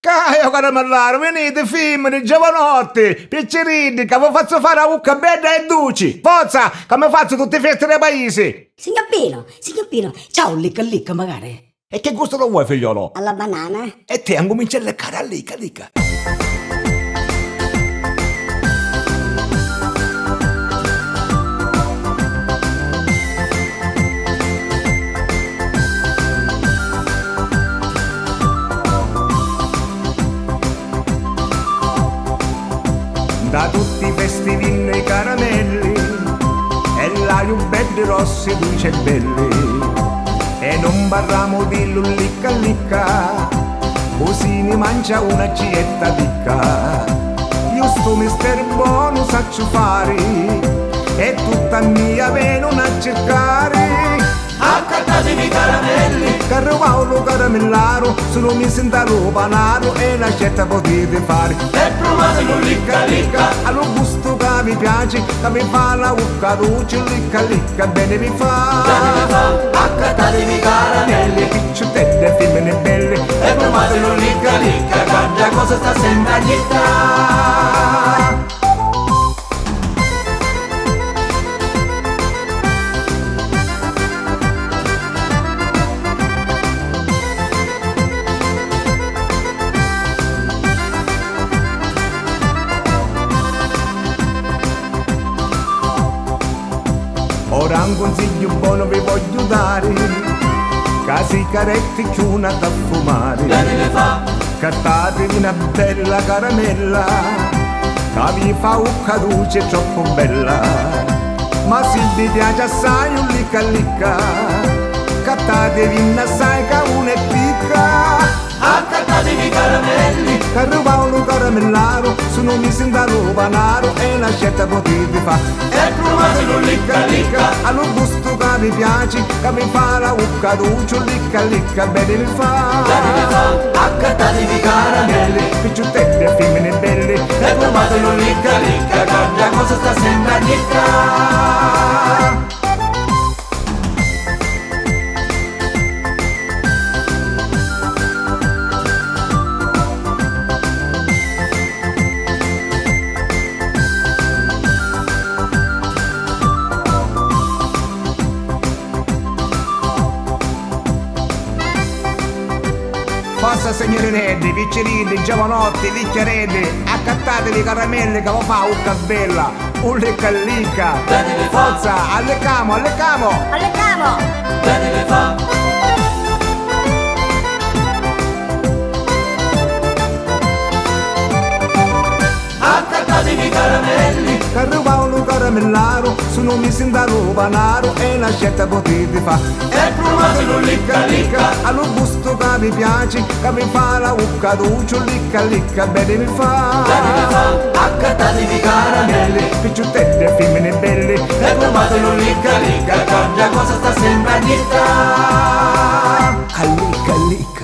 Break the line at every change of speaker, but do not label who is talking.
Caio caramellaro, venite femmine, giovanotti, piccerini, che vi faccio fare a ucca bella e duci. Forza, che mi faccio tutte le feste dei paesi.
Signor Pino, c'ha un licca magari?
E che gusto lo vuoi, figliolo?
Alla banana?
E te, cominci a leccare a licca. Da tutti i festivini e caramelli, e là più belli rossi, dolci e belli, e non parliamo di licca, così ne mangia una cietta picca. Io sto mister buono saccio fare, e tutta mia venuto a cercare.
Accattatevi caramelli,
Carlo Paolo caramellaro, sono mi sentaro panaro e la scelta potete fare.
e provatelo licca,
Allo gusto che vi piace, che mi fa la bocca dolce, licca, bene mi fa.
accattatevi caramelli,
Picciotelle, femmine belle,
e provatelo licca, cambia cosa sta sempre agita.
Ora un consiglio buono vi voglio dare, che sigarette che una da fumare.
Bene le fa,
Cattatevi una bella caramella, che vi fa un caduce troppo bella. Ma se vi piace assai un licca, cattatevi una assai che una è picca.
accattatevi caramelli,
Carlo Paolo caramellaro, sono mi sentaro panaro e la scelta potete fare.
e provatelo licca,
Allo gusto che vi piace, che mi fa la bocca dolce, licca, bene mi fa.
accattatevi caramelli,
Picciotelle e femmine belle,
e provatelo licca, cambia cosa sta sempre agita.
Forza signorinelli, piccerini, giovanotti, licchiaretti, accattatevi caramelle che vi fa ucca bella, un licca.
Bene le fa,
Forza, allecamo.
Allegamo!
bene le fa, accattatevi caramelli,
Carlo Paolo caramellaro, sono mi sentaro panaro e la scelta potete fare.
e provatelo licca,
Allo gusto che vi piace, che mi fa la bocca dolce, licca, bene mi fa.
accattatevi caramelli,
Picciotelle e femmine belle,
e provatelo licca, cambia cosa sta sempre agita.
a licca.